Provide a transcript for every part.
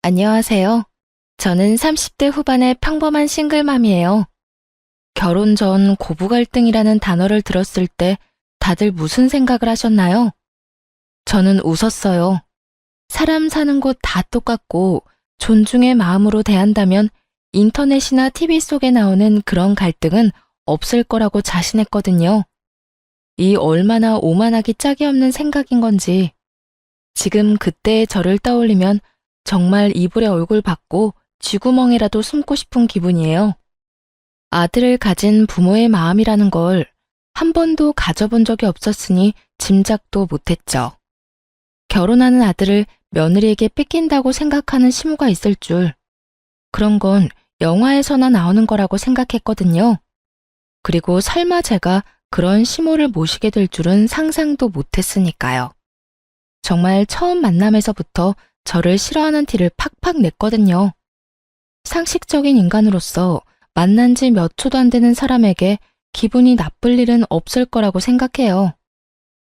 안녕하세요. 저는 30대 후반의 평범한 싱글맘이에요. 결혼 전 고부 갈등이라는 단어를 들었을 때 다들 무슨 생각을 하셨나요? 저는 웃었어요. 사람 사는 곳 다 똑같고 존중의 마음으로 대한다면 인터넷이나 TV 속에 나오는 그런 갈등은 없을 거라고 자신했거든요. 이 얼마나 오만하기 짝이 없는 생각인 건지 지금 그때의 저를 떠올리면 정말 이불에 얼굴 받고 쥐구멍에라도 숨고 싶은 기분이에요. 아들을 가진 부모의 마음이라는 걸 한 번도 가져본 적이 없었으니 짐작도 못했죠. 결혼하는 아들을 며느리에게 뺏긴다고 생각하는 시무가 있을 줄, 그런 건 영화에서나 나오는 거라고 생각했거든요. 그리고 설마 제가 그런 시무를 모시게 될 줄은 상상도 못했으니까요. 정말 처음 만남에서부터 저를 싫어하는 티를 팍팍 냈거든요. 상식적인 인간으로서 만난 지 몇 초도 안 되는 사람에게 기분이 나쁠 일은 없을 거라고 생각해요.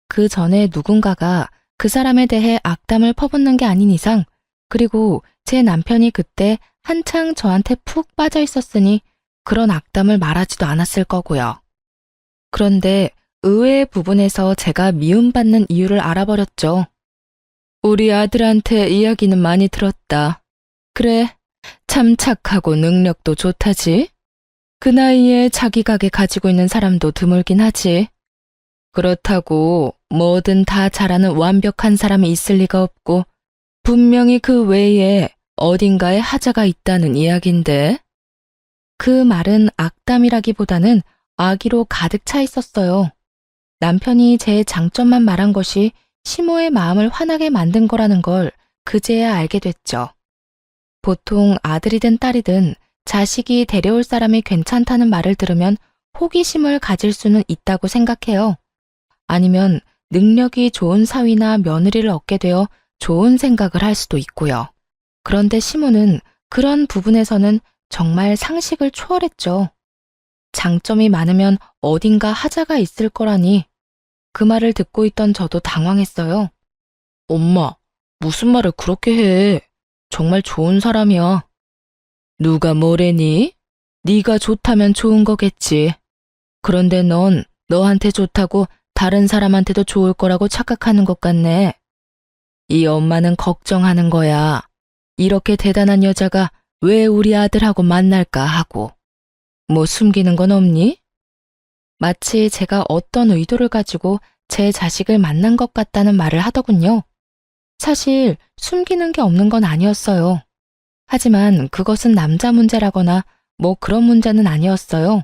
그 전에 누군가가 그 사람에 대해 악담을 퍼붓는 게 아닌 이상, 그리고 제 남편이 그때 한창 저한테 푹 빠져 있었으니 그런 악담을 말하지도 않았을 거고요. 그런데 의외의 부분에서 제가 미움받는 이유를 알아버렸죠. 우리 아들한테 이야기는 많이 들었다. 그래, 참 착하고 능력도 좋다지. 그 나이에 자기 가게 가지고 있는 사람도 드물긴 하지. 그렇다고 뭐든 다 잘하는 완벽한 사람이 있을 리가 없고 분명히 그 외에 어딘가에 하자가 있다는 이야긴데. 그 말은 악담이라기보다는 악의로 가득 차 있었어요. 남편이 제 장점만 말한 것이 시모의 마음을 화나게 만든 거라는 걸 그제야 알게 됐죠. 보통 아들이든 딸이든 자식이 데려올 사람이 괜찮다는 말을 들으면 호기심을 가질 수는 있다고 생각해요. 아니면 능력이 좋은 사위나 며느리를 얻게 되어 좋은 생각을 할 수도 있고요. 그런데 시모는 그런 부분에서는 정말 상식을 초월했죠. 장점이 많으면 어딘가 하자가 있을 거라니. 그 말을 듣고 있던 저도 당황했어요. 엄마, 무슨 말을 그렇게 해? 정말 좋은 사람이야. 누가 뭐래니? 네가 좋다면 좋은 거겠지. 그런데 넌 너한테 좋다고 다른 사람한테도 좋을 거라고 착각하는 것 같네. 이 엄마는 걱정하는 거야. 이렇게 대단한 여자가 왜 우리 아들하고 만날까 하고. 뭐 숨기는 건 없니? 마치 제가 어떤 의도를 가지고 제 자식을 만난 것 같다는 말을 하더군요. 사실 숨기는 게 없는 건 아니었어요. 하지만 그것은 남자 문제라거나 뭐 그런 문제는 아니었어요.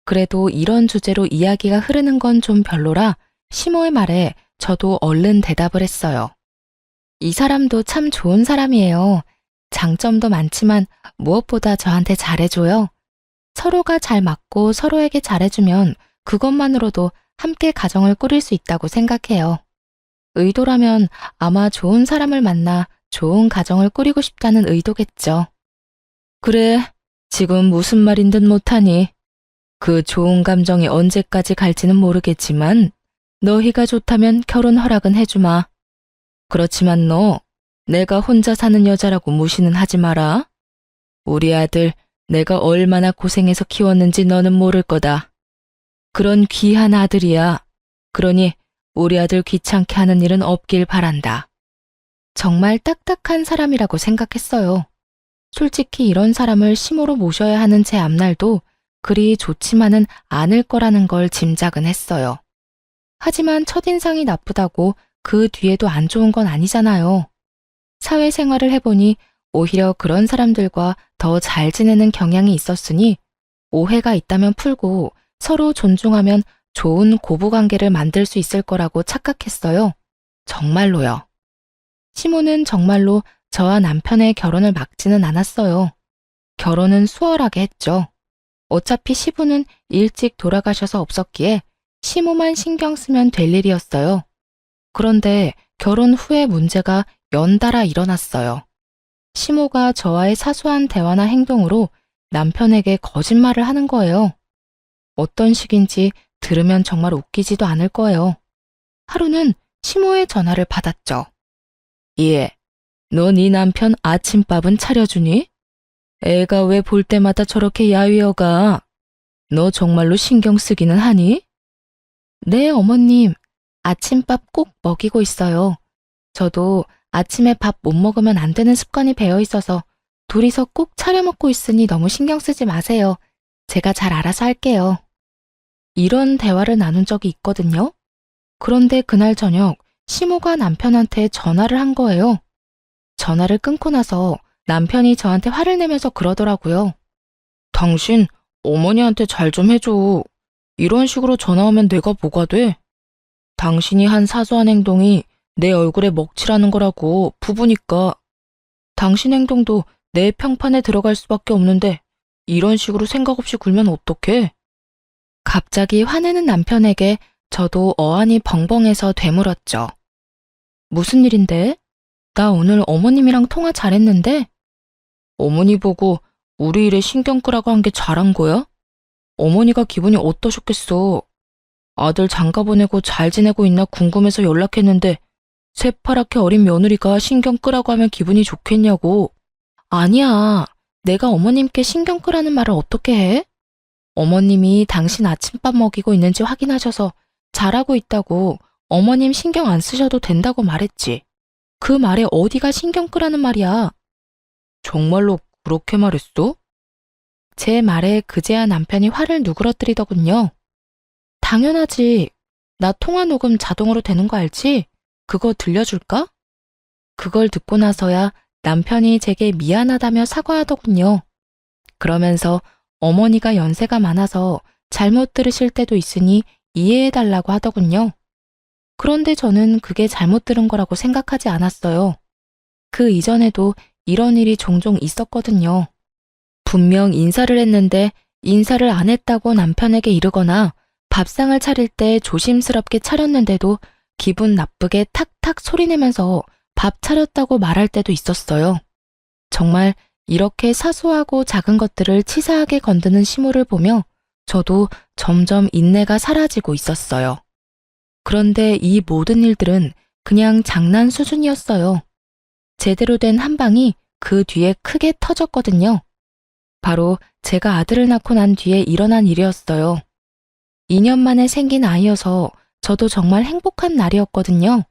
그래도 이런 주제로 이야기가 흐르는 건 좀 별로라 시모의 말에 저도 얼른 대답을 했어요. 이 사람도 참 좋은 사람이에요. 장점도 많지만 무엇보다 저한테 잘해줘요. 서로가 잘 맞고 서로에게 잘해주면 그것만으로도 함께 가정을 꾸릴 수 있다고 생각해요. 의도라면 아마 좋은 사람을 만나 좋은 가정을 꾸리고 싶다는 의도겠죠. 그래, 지금 무슨 말인 듯 못하니. 그 좋은 감정이 언제까지 갈지는 모르겠지만 너희가 좋다면 결혼 허락은 해주마. 그렇지만 너 내가 혼자 사는 여자라고 무시는 하지 마라. 우리 아들 내가 얼마나 고생해서 키웠는지 너는 모를 거다. 그런 귀한 아들이야. 그러니 우리 아들 귀찮게 하는 일은 없길 바란다. 정말 딱딱한 사람이라고 생각했어요. 솔직히 이런 사람을 시모로 모셔야 하는 제 앞날도 그리 좋지만은 않을 거라는 걸 짐작은 했어요. 하지만 첫인상이 나쁘다고 그 뒤에도 안 좋은 건 아니잖아요. 사회생활을 해보니 오히려 그런 사람들과 더 잘 지내는 경향이 있었으니 오해가 있다면 풀고 서로 존중하면 좋은 고부관계를 만들 수 있을 거라고 착각했어요. 정말로요. 시모는 정말로 저와 남편의 결혼을 막지는 않았어요. 결혼은 수월하게 했죠. 어차피 시부는 일찍 돌아가셔서 없었기에 시모만 신경 쓰면 될 일이었어요. 그런데 결혼 후에 문제가 연달아 일어났어요. 시모가 저와의 사소한 대화나 행동으로 남편에게 거짓말을 하는 거예요. 어떤 식인지 들으면 정말 웃기지도 않을 거예요. 하루는 시모의 전화를 받았죠. 예, 너 네 남편 아침밥은 차려주니? 애가 왜 볼 때마다 저렇게 야위어가? 너 정말로 신경 쓰기는 하니? 네, 어머님. 아침밥 꼭 먹이고 있어요. 저도 아침에 밥 못 먹으면 안 되는 습관이 배어 있어서 둘이서 꼭 차려 먹고 있으니 너무 신경 쓰지 마세요. 제가 잘 알아서 할게요. 이런 대화를 나눈 적이 있거든요. 그런데 그날 저녁 시모가 남편한테 전화를 한 거예요. 전화를 끊고 나서 남편이 저한테 화를 내면서 그러더라고요. 당신 어머니한테 잘 좀 해줘. 이런 식으로 전화 오면 내가 뭐가 돼? 당신이 한 사소한 행동이 내 얼굴에 먹칠하는 거라고 부부니까. 당신 행동도 내 평판에 들어갈 수밖에 없는데 이런 식으로 생각 없이 굴면 어떡해? 갑자기 화내는 남편에게 저도 어안이 벙벙해서 되물었죠. 무슨 일인데? 나 오늘 어머님이랑 통화 잘했는데? 어머니 보고 우리 일에 신경 끄라고 한 게 잘한 거야? 어머니가 기분이 어떠셨겠어? 아들 장가 보내고 잘 지내고 있나 궁금해서 연락했는데 새파랗게 어린 며느리가 신경 끄라고 하면 기분이 좋겠냐고. 아니야. 내가 어머님께 신경 끄라는 말을 어떻게 해? 어머님이 당신 아침밥 먹이고 있는지 확인하셔서 잘하고 있다고 어머님 신경 안 쓰셔도 된다고 말했지. 그 말에 어디가 신경 끄라는 말이야. 정말로 그렇게 말했어? 제 말에 그제야 남편이 화를 누그러뜨리더군요. 당연하지. 나 통화 녹음 자동으로 되는 거 알지? 그거 들려줄까? 그걸 듣고 나서야 남편이 제게 미안하다며 사과하더군요. 그러면서 어머니가 연세가 많아서 잘못 들으실 때도 있으니 이해해달라고 하더군요. 그런데 저는 그게 잘못 들은 거라고 생각하지 않았어요. 그 이전에도 이런 일이 종종 있었거든요. 분명 인사를 했는데 인사를 안 했다고 남편에게 이르거나 밥상을 차릴 때 조심스럽게 차렸는데도 기분 나쁘게 탁탁 소리내면서 밥 차렸다고 말할 때도 있었어요. 정말 이렇게 사소하고 작은 것들을 치사하게 건드는 시모를 보며 저도 점점 인내가 사라지고 있었어요. 그런데 이 모든 일들은 그냥 장난 수준이었어요. 제대로 된 한 방이 그 뒤에 크게 터졌거든요. 바로 제가 아들을 낳고 난 뒤에 일어난 일이었어요. 2년 만에 생긴 아이여서 저도 정말 행복한 날이었거든요.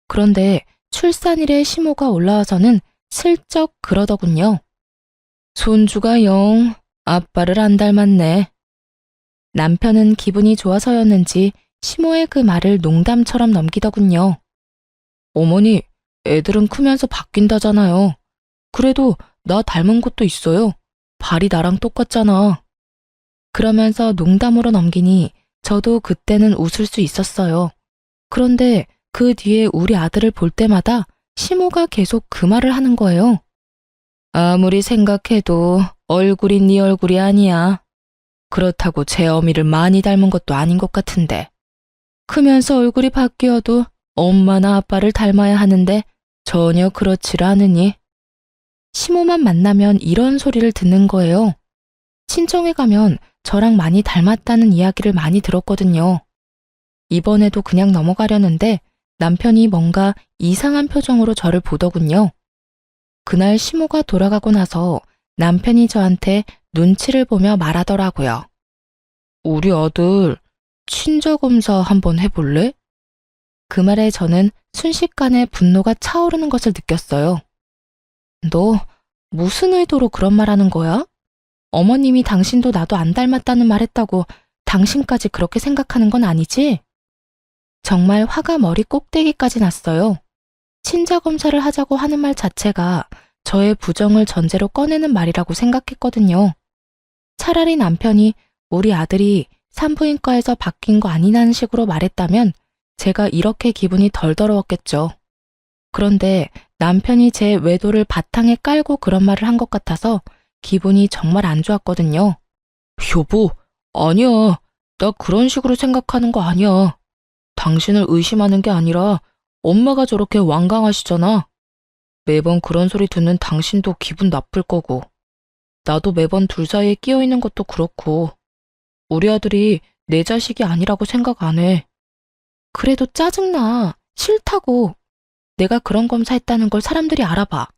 그런데 출산일에 시모가 올라와서는 슬쩍 그러더군요. 손주가 영 아빠를 안 닮았네. 남편은 기분이 좋아서였는지 시모의 그 말을 농담처럼 넘기더군요. 어머니, 애들은 크면서 바뀐다잖아요. 그래도 나 닮은 것도 있어요. 발이 나랑 똑같잖아. 그러면서 농담으로 넘기니 저도 그때는 웃을 수 있었어요. 그런데 그 뒤에 우리 아들을 볼 때마다 시모가 계속 그 말을 하는 거예요. 아무리 생각해도 얼굴이 네 얼굴이 아니야. 그렇다고 제 어미를 많이 닮은 것도 아닌 것 같은데. 크면서 얼굴이 바뀌어도 엄마나 아빠를 닮아야 하는데 전혀 그렇지를 않으니. 시모만 만나면 이런 소리를 듣는 거예요. 친정에 가면 저랑 많이 닮았다는 이야기를 많이 들었거든요. 이번에도 그냥 넘어가려는데 남편이 뭔가 이상한 표정으로 저를 보더군요. 그날 시모가 돌아가고 나서 남편이 저한테 눈치를 보며 말하더라고요. 우리 아들 친자검사 한번 해볼래? 그 말에 저는 순식간에 분노가 차오르는 것을 느꼈어요. 너 무슨 의도로 그런 말 하는 거야? 어머님이 당신도 나도 안 닮았다는 말 했다고 당신까지 그렇게 생각하는 건 아니지? 정말 화가 머리 꼭대기까지 났어요. 친자검사를 하자고 하는 말 자체가 저의 부정을 전제로 꺼내는 말이라고 생각했거든요. 차라리 남편이 우리 아들이 산부인과에서 바뀐 거 아니냐는 식으로 말했다면 제가 이렇게 기분이 덜 더러웠겠죠. 그런데 남편이 제 외도를 바탕에 깔고 그런 말을 한 것 같아서 기분이 정말 안 좋았거든요. 여보, 아니야. 나 그런 식으로 생각하는 거 아니야. 당신을 의심하는 게 아니라 엄마가 저렇게 완강하시잖아. 매번 그런 소리 듣는 당신도 기분 나쁠 거고. 나도 매번 둘 사이에 끼어 있는 것도 그렇고. 우리 아들이 내 자식이 아니라고 생각 안 해. 그래도 짜증나. 싫다고. 내가 그런 검사했다는 걸 사람들이 알아봐.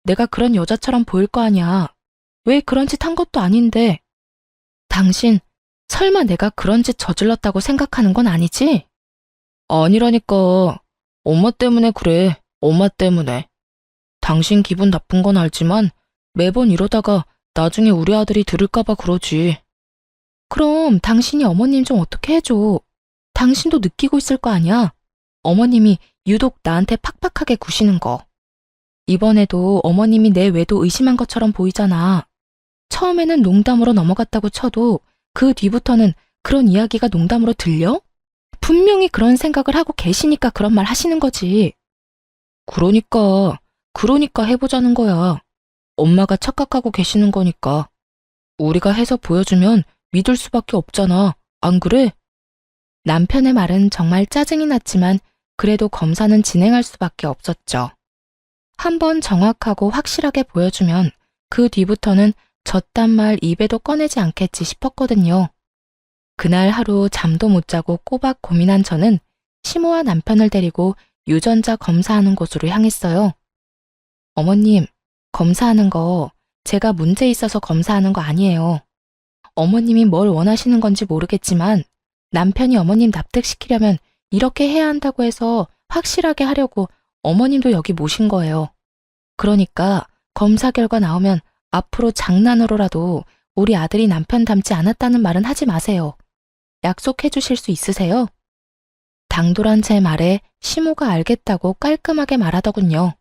내가 그런 여자처럼 보일 거 아니야. 왜 그런 짓 한 것도 아닌데. 당신, 설마 내가 그런 짓 저질렀다고 생각하는 건 아니지? 아니라니까. 엄마 때문에 그래. 엄마 때문에. 당신 기분 나쁜 건 알지만 매번 이러다가 나중에 우리 아들이 들을까봐 그러지. 그럼 당신이 어머님 좀 어떻게 해줘. 당신도 느끼고 있을 거 아니야. 어머님이 유독 나한테 팍팍하게 구시는 거. 이번에도 어머님이 내 외도 의심한 것처럼 보이잖아. 처음에는 농담으로 넘어갔다고 쳐도 그 뒤부터는 그런 이야기가 농담으로 들려? 분명히 그런 생각을 하고 계시니까 그런 말 하시는 거지. 그러니까 해보자는 거야. 엄마가 착각하고 계시는 거니까. 우리가 해서 보여주면 믿을 수밖에 없잖아. 안 그래? 남편의 말은 정말 짜증이 났지만 그래도 검사는 진행할 수밖에 없었죠. 한번 정확하고 확실하게 보여주면 그 뒤부터는 저딴 말 입에도 꺼내지 않겠지 싶었거든요. 그날 하루 잠도 못 자고 꼬박 고민한 저는 시모와 남편을 데리고 유전자 검사하는 곳으로 향했어요. 어머님, 검사하는 거 제가 문제 있어서 검사하는 거 아니에요. 어머님이 뭘 원하시는 건지 모르겠지만 남편이 어머님 납득시키려면 이렇게 해야 한다고 해서 확실하게 하려고 어머님도 여기 모신 거예요. 그러니까 검사 결과 나오면 앞으로 장난으로라도 우리 아들이 남편 닮지 않았다는 말은 하지 마세요. 약속해 주실 수 있으세요? 당돌한 제 말에 시모가 알겠다고 깔끔하게 말하더군요.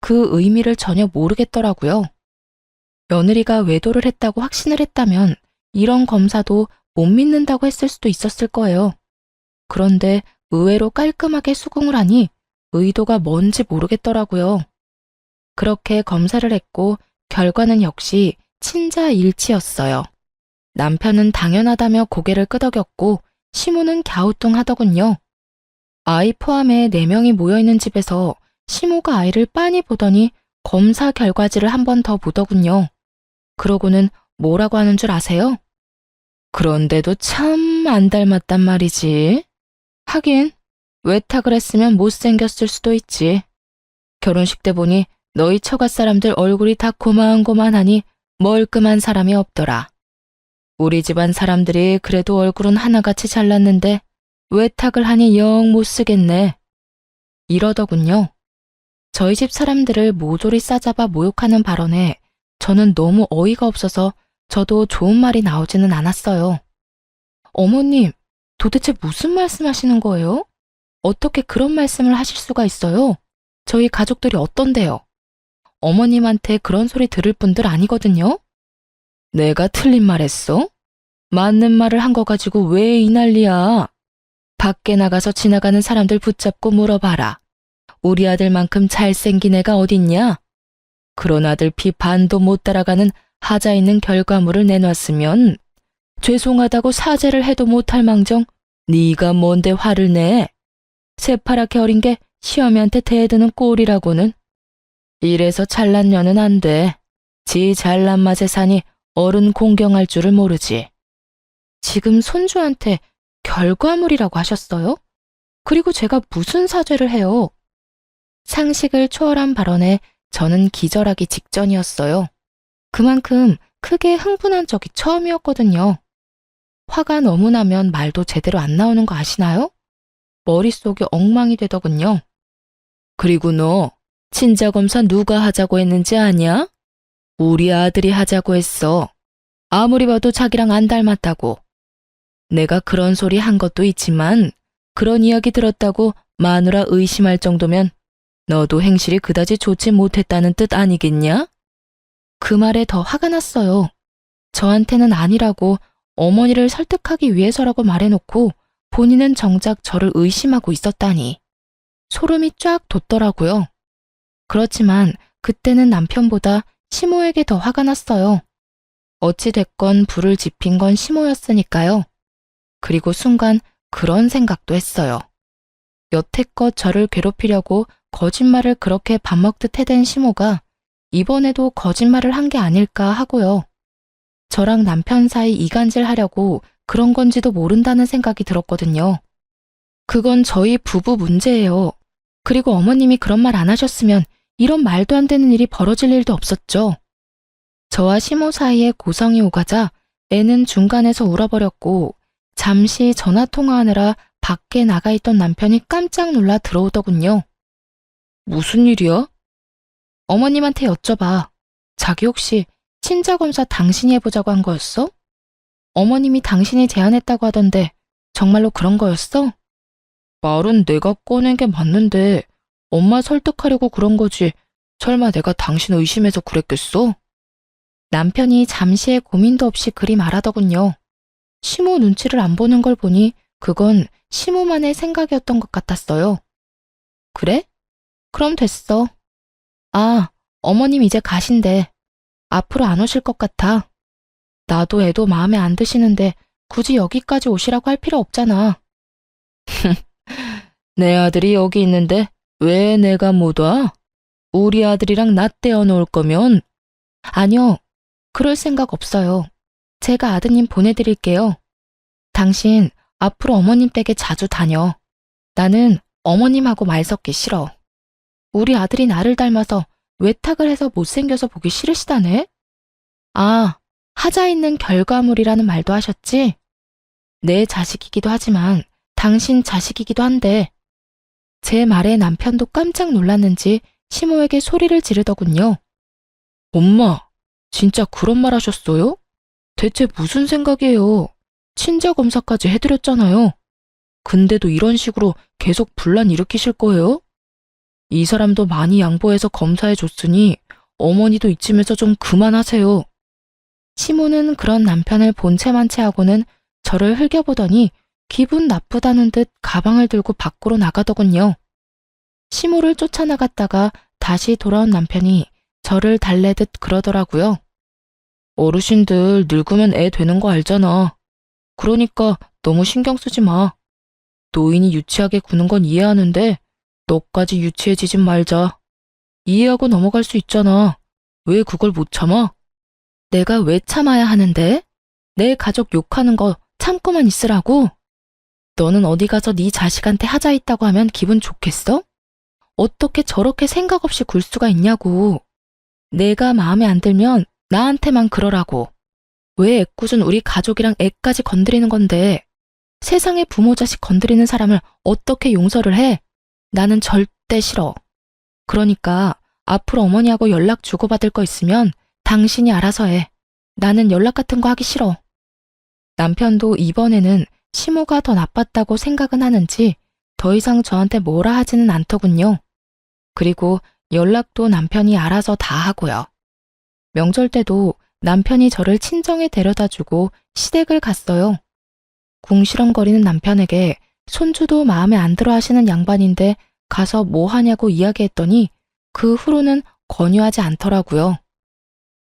그 의미를 전혀 모르겠더라고요. 며느리가 외도를 했다고 확신을 했다면 이런 검사도 못 믿는다고 했을 수도 있었을 거예요. 그런데 의외로 깔끔하게 수긍을 하니 의도가 뭔지 모르겠더라고요. 그렇게 검사를 했고 결과는 역시 친자일치였어요. 남편은 당연하다며 고개를 끄덕였고 시모는 갸우뚱하더군요. 아이 포함해 4명이 모여있는 집에서 시모가 아이를 빤히 보더니 검사 결과지를 한 번 더 보더군요. 그러고는 뭐라고 하는 줄 아세요? 그런데도 참 안 닮았단 말이지. 하긴 외탁을 했으면 못생겼을 수도 있지. 결혼식 때 보니 너희 처가 사람들 얼굴이 다 고만고만하니 멀끔한 사람이 없더라. 우리 집안 사람들이 그래도 얼굴은 하나같이 잘났는데 외탁을 하니 영 못쓰겠네. 이러더군요. 저희 집 사람들을 모조리 싸잡아 모욕하는 발언에 저는 너무 어이가 없어서 저도 좋은 말이 나오지는 않았어요. 어머님, 도대체 무슨 말씀하시는 거예요? 어떻게 그런 말씀을 하실 수가 있어요? 저희 가족들이 어떤데요? 어머님한테 그런 소리 들을 분들 아니거든요? 내가 틀린 말 했어? 맞는 말을 한 거 가지고 왜 이 난리야? 밖에 나가서 지나가는 사람들 붙잡고 물어봐라. 우리 아들만큼 잘생긴 애가 어딨냐? 그런 아들 피 반도 못 따라가는 하자 있는 결과물을 내놨으면 죄송하다고 사죄를 해도 못할 망정 네가 뭔데 화를 내? 새파랗게 어린 게 시어미한테 대드는 꼴이라고는. 이래서 잘난 년은 안 돼. 지 잘난 맛에 사니 어른 공경할 줄을 모르지. 지금 손주한테 결과물이라고 하셨어요? 그리고 제가 무슨 사죄를 해요? 상식을 초월한 발언에 저는 기절하기 직전이었어요. 그만큼 크게 흥분한 적이 처음이었거든요. 화가 너무 나면 말도 제대로 안 나오는 거 아시나요? 머릿속이 엉망이 되더군요. 그리고 너 친자검사 누가 하자고 했는지 아냐? 우리 아들이 하자고 했어. 아무리 봐도 자기랑 안 닮았다고. 내가 그런 소리 한 것도 있지만 그런 이야기 들었다고 마누라 의심할 정도면 너도 행실이 그다지 좋지 못했다는 뜻 아니겠냐? 그 말에 더 화가 났어요. 저한테는 아니라고 어머니를 설득하기 위해서라고 말해놓고 본인은 정작 저를 의심하고 있었다니. 소름이 쫙 돋더라고요. 그렇지만 그때는 남편보다 시모에게 더 화가 났어요. 어찌됐건 불을 지핀 건 시모였으니까요. 그리고 순간 그런 생각도 했어요. 여태껏 저를 괴롭히려고 거짓말을 그렇게 밥 먹듯 해댄 시모가 이번에도 거짓말을 한 게 아닐까 하고요. 저랑 남편 사이 이간질 하려고 그런 건지도 모른다는 생각이 들었거든요. 그건 저희 부부 문제예요. 그리고 어머님이 그런 말 안 하셨으면 이런 말도 안 되는 일이 벌어질 일도 없었죠. 저와 시모 사이에 고성이 오가자 애는 중간에서 울어버렸고 잠시 전화 통화하느라 밖에 나가 있던 남편이 깜짝 놀라 들어오더군요. 무슨 일이야? 어머님한테 여쭤봐. 자기 혹시 친자검사 당신이 해보자고 한 거였어? 어머님이 당신이 제안했다고 하던데 정말로 그런 거였어? 말은 내가 꺼낸 게 맞는데 엄마 설득하려고 그런 거지. 설마 내가 당신 의심해서 그랬겠어? 남편이 잠시의 고민도 없이 그리 말하더군요. 시모 눈치를 안 보는 걸 보니 그건 시모만의 생각이었던 것 같았어요. 그래? 그럼 됐어. 아, 어머님 이제 가신대. 앞으로 안 오실 것 같아. 나도 애도 마음에 안 드시는데 굳이 여기까지 오시라고 할 필요 없잖아. 내 아들이 여기 있는데 왜 내가 못 와? 우리 아들이랑 나 떼어놓을 거면? 아니요, 그럴 생각 없어요. 제가 아드님 보내드릴게요. 당신 앞으로 어머님 댁에 자주 다녀. 나는 어머님하고 말 섞기 싫어. 우리 아들이 나를 닮아서 외탁을 해서 못생겨서 보기 싫으시다네? 아, 하자 있는 결과물이라는 말도 하셨지? 내 자식이기도 하지만 당신 자식이기도 한데 제 말에 남편도 깜짝 놀랐는지 시모에게 소리를 지르더군요. 엄마, 진짜 그런 말 하셨어요? 대체 무슨 생각이에요? 친자 검사까지 해드렸잖아요. 근데도 이런 식으로 계속 분란 일으키실 거예요? 이 사람도 많이 양보해서 검사해줬으니 어머니도 이쯤에서 좀 그만하세요. 시모는 그런 남편을 본체만 체하고는 저를 흘겨보더니 기분 나쁘다는 듯 가방을 들고 밖으로 나가더군요. 시모를 쫓아나갔다가 다시 돌아온 남편이 저를 달래듯 그러더라고요. 어르신들 늙으면 애 되는 거 알잖아. 그러니까 너무 신경 쓰지 마. 노인이 유치하게 구는 건 이해하는데 너까지 유치해지진 말자. 이해하고 넘어갈 수 있잖아. 왜 그걸 못 참아? 내가 왜 참아야 하는데? 내 가족 욕하는 거 참고만 있으라고? 너는 어디 가서 네 자식한테 하자 있다고 하면 기분 좋겠어? 어떻게 저렇게 생각 없이 굴 수가 있냐고. 내가 마음에 안 들면 나한테만 그러라고. 왜 애꿎은 우리 가족이랑 애까지 건드리는 건데 세상에 부모 자식 건드리는 사람을 어떻게 용서를 해? 나는 절대 싫어. 그러니까 앞으로 어머니하고 연락 주고받을 거 있으면 당신이 알아서 해. 나는 연락 같은 거 하기 싫어. 남편도 이번에는 시모가 더 나빴다고 생각은 하는지 더 이상 저한테 뭐라 하지는 않더군요. 그리고 연락도 남편이 알아서 다 하고요. 명절 때도 남편이 저를 친정에 데려다주고 시댁을 갔어요. 궁시렁거리는 남편에게 손주도 마음에 안 들어 하시는 양반인데 가서 뭐 하냐고 이야기했더니 그 후로는 권유하지 않더라고요.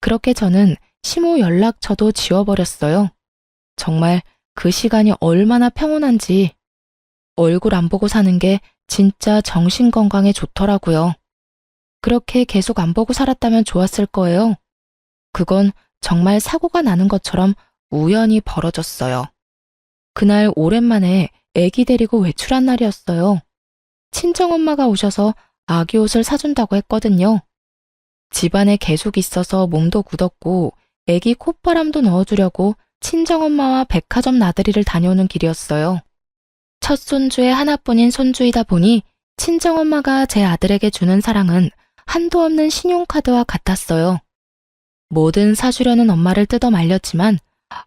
그렇게 저는 시모 연락처도 지워버렸어요. 정말 그 시간이 얼마나 평온한지 얼굴 안 보고 사는 게 진짜 정신 건강에 좋더라고요. 그렇게 계속 안 보고 살았다면 좋았을 거예요. 그건 정말 사고가 나는 것처럼 우연히 벌어졌어요. 그날 오랜만에 애기 데리고 외출한 날이었어요. 친정엄마가 오셔서 아기 옷을 사준다고 했거든요. 집안에 계속 있어서 몸도 굳었고 애기 콧바람도 넣어주려고 친정엄마와 백화점 나들이를 다녀오는 길이었어요. 첫 손주의 하나뿐인 손주이다 보니 친정엄마가 제 아들에게 주는 사랑은 한도 없는 신용카드와 같았어요. 뭐든 사주려는 엄마를 뜯어 말렸지만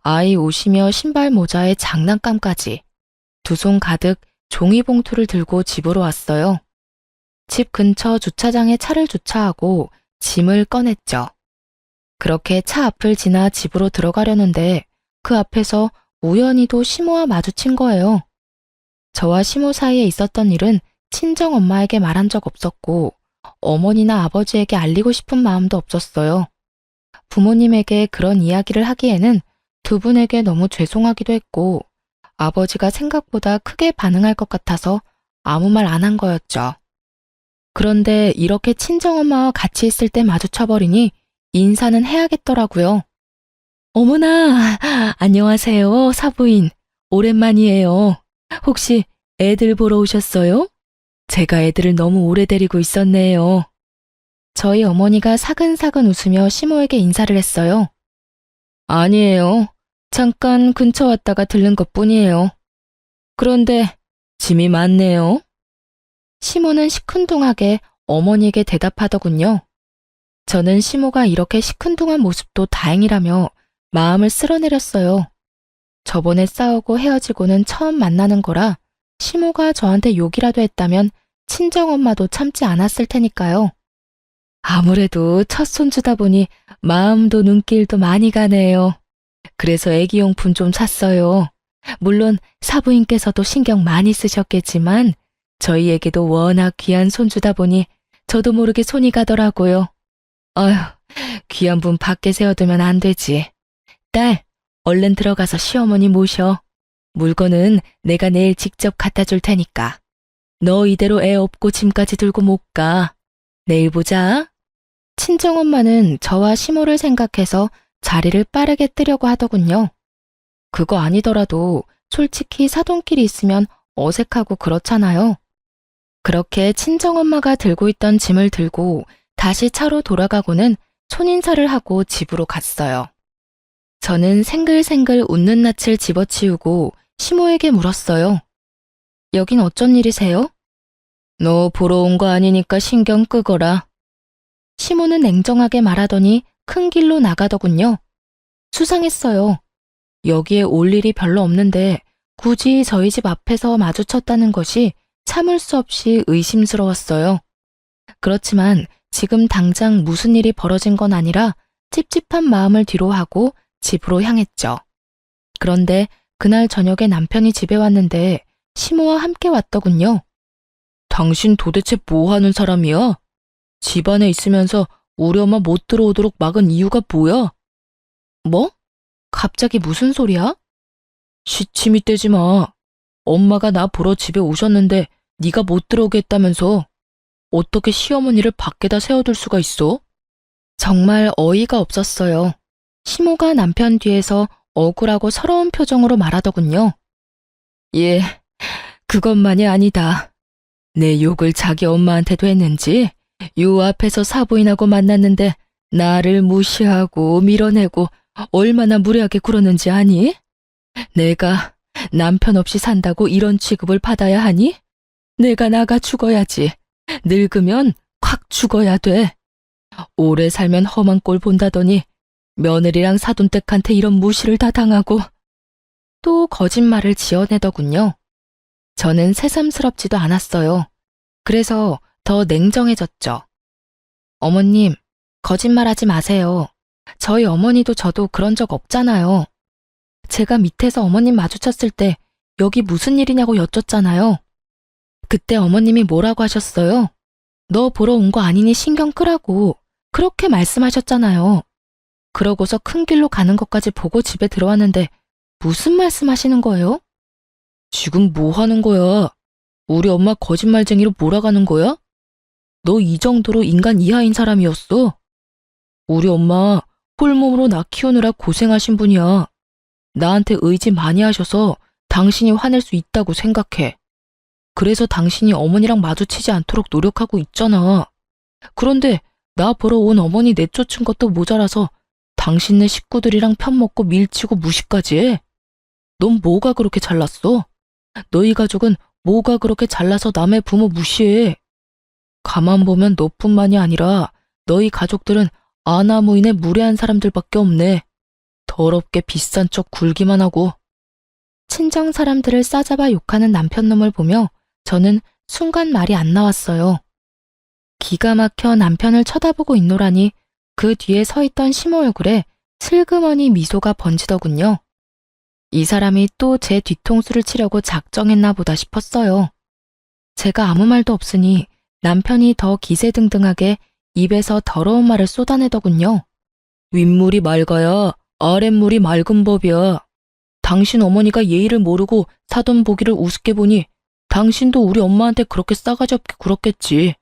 아이 옷이며 신발 모자에 장난감까지 두 손 가득 종이봉투를 들고 집으로 왔어요. 집 근처 주차장에 차를 주차하고 짐을 꺼냈죠. 그렇게 차 앞을 지나 집으로 들어가려는데 그 앞에서 우연히도 시모와 마주친 거예요. 저와 시모 사이에 있었던 일은 친정엄마에게 말한 적 없었고 어머니나 아버지에게 알리고 싶은 마음도 없었어요. 부모님에게 그런 이야기를 하기에는 두 분에게 너무 죄송하기도 했고 아버지가 생각보다 크게 반응할 것 같아서 아무 말 안 한 거였죠. 그런데 이렇게 친정엄마와 같이 있을 때 마주쳐버리니 인사는 해야겠더라고요. 어머나, 안녕하세요, 사부인. 오랜만이에요. 혹시 애들 보러 오셨어요? 제가 애들을 너무 오래 데리고 있었네요. 저희 어머니가 사근사근 웃으며 시모에게 인사를 했어요. 아니에요. 잠깐 근처 왔다가 들른 것뿐이에요. 그런데 짐이 많네요. 시모는 시큰둥하게 어머니에게 대답하더군요. 저는 시모가 이렇게 시큰둥한 모습도 다행이라며 마음을 쓸어내렸어요. 저번에 싸우고 헤어지고는 처음 만나는 거라 시모가 저한테 욕이라도 했다면 친정엄마도 참지 않았을 테니까요. 아무래도 첫 손주다 보니 마음도 눈길도 많이 가네요. 그래서 애기용품 좀 샀어요. 물론 사부인께서도 신경 많이 쓰셨겠지만 저희에게도 워낙 귀한 손주다 보니 저도 모르게 손이 가더라고요. 어휴, 귀한 분 밖에 세워두면 안 되지. 딸, 얼른 들어가서 시어머니 모셔. 물건은 내가 내일 직접 갖다 줄 테니까. 너 이대로 애 업고 짐까지 들고 못 가. 내일 보자. 친정엄마는 저와 시모를 생각해서 자리를 빠르게 뜨려고 하더군요. 그거 아니더라도 솔직히 사돈끼리 있으면 어색하고 그렇잖아요. 그렇게 친정엄마가 들고 있던 짐을 들고 다시 차로 돌아가고는 손인사를 하고 집으로 갔어요. 저는 생글생글 웃는 낯을 집어치우고 시모에게 물었어요. 여긴 어쩐 일이세요? 너 보러 온 거 아니니까 신경 끄거라. 시모는 냉정하게 말하더니 큰 길로 나가더군요. 수상했어요. 여기에 올 일이 별로 없는데 굳이 저희 집 앞에서 마주쳤다는 것이 참을 수 없이 의심스러웠어요. 그렇지만 지금 당장 무슨 일이 벌어진 건 아니라 찝찝한 마음을 뒤로하고 집으로 향했죠. 그런데 그날 저녁에 남편이 집에 왔는데 시모와 함께 왔더군요. 당신 도대체 뭐 하는 사람이야? 집안에 있으면서 우리 엄마 못 들어오도록 막은 이유가 뭐야? 뭐? 갑자기 무슨 소리야? 시침이 떼지 마. 엄마가 나 보러 집에 오셨는데 네가 못 들어오게 했다면서 어떻게 시어머니를 밖에다 세워둘 수가 있어? 정말 어이가 없었어요. 시모가 남편 뒤에서 억울하고 서러운 표정으로 말하더군요. 예, 그것만이 아니다. 내 욕을 자기 엄마한테도 했는지 요 앞에서 사부인하고 만났는데 나를 무시하고 밀어내고 얼마나 무례하게 굴었는지 아니? 내가 남편 없이 산다고 이런 취급을 받아야 하니? 내가 나가 죽어야지. 늙으면 콱 죽어야 돼. 오래 살면 험한 꼴 본다더니 며느리랑 사돈댁한테 이런 무시를 다 당하고 또 거짓말을 지어내더군요. 저는 새삼스럽지도 않았어요. 그래서 더 냉정해졌죠. 어머님, 거짓말하지 마세요. 저희 어머니도 저도 그런 적 없잖아요. 제가 밑에서 어머님 마주쳤을 때 여기 무슨 일이냐고 여쭸잖아요. 그때 어머님이 뭐라고 하셨어요? 너 보러 온 거 아니니 신경 끄라고 그렇게 말씀하셨잖아요. 그러고서 큰 길로 가는 것까지 보고 집에 들어왔는데 무슨 말씀하시는 거예요? 지금 뭐 하는 거야? 우리 엄마 거짓말쟁이로 몰아가는 거야? 너 이 정도로 인간 이하인 사람이었어? 우리 엄마 홀몸으로 나 키우느라 고생하신 분이야. 나한테 의지 많이 하셔서 당신이 화낼 수 있다고 생각해. 그래서 당신이 어머니랑 마주치지 않도록 노력하고 있잖아. 그런데 나 보러 온 어머니 내쫓은 것도 모자라서 당신네 식구들이랑 편먹고 밀치고 무시까지 해. 넌 뭐가 그렇게 잘났어? 너희 가족은 뭐가 그렇게 잘나서 남의 부모 무시해? 가만 보면 너뿐만이 아니라 너희 가족들은 아나무인의 무례한 사람들밖에 없네. 더럽게 비싼 척 굴기만 하고. 친정 사람들을 싸잡아 욕하는 남편놈을 보며 저는 순간 말이 안 나왔어요. 기가 막혀 남편을 쳐다보고 있노라니 그 뒤에 서 있던 시모 얼굴에 슬그머니 미소가 번지더군요. 이 사람이 또 제 뒤통수를 치려고 작정했나 보다 싶었어요. 제가 아무 말도 없으니 남편이 더 기세등등하게 입에서 더러운 말을 쏟아내더군요. 윗물이 맑아야 아랫물이 맑은 법이야. 당신 어머니가 예의를 모르고 사돈 보기를 우습게 보니 당신도 우리 엄마한테 그렇게 싸가지 없게 굴었겠지.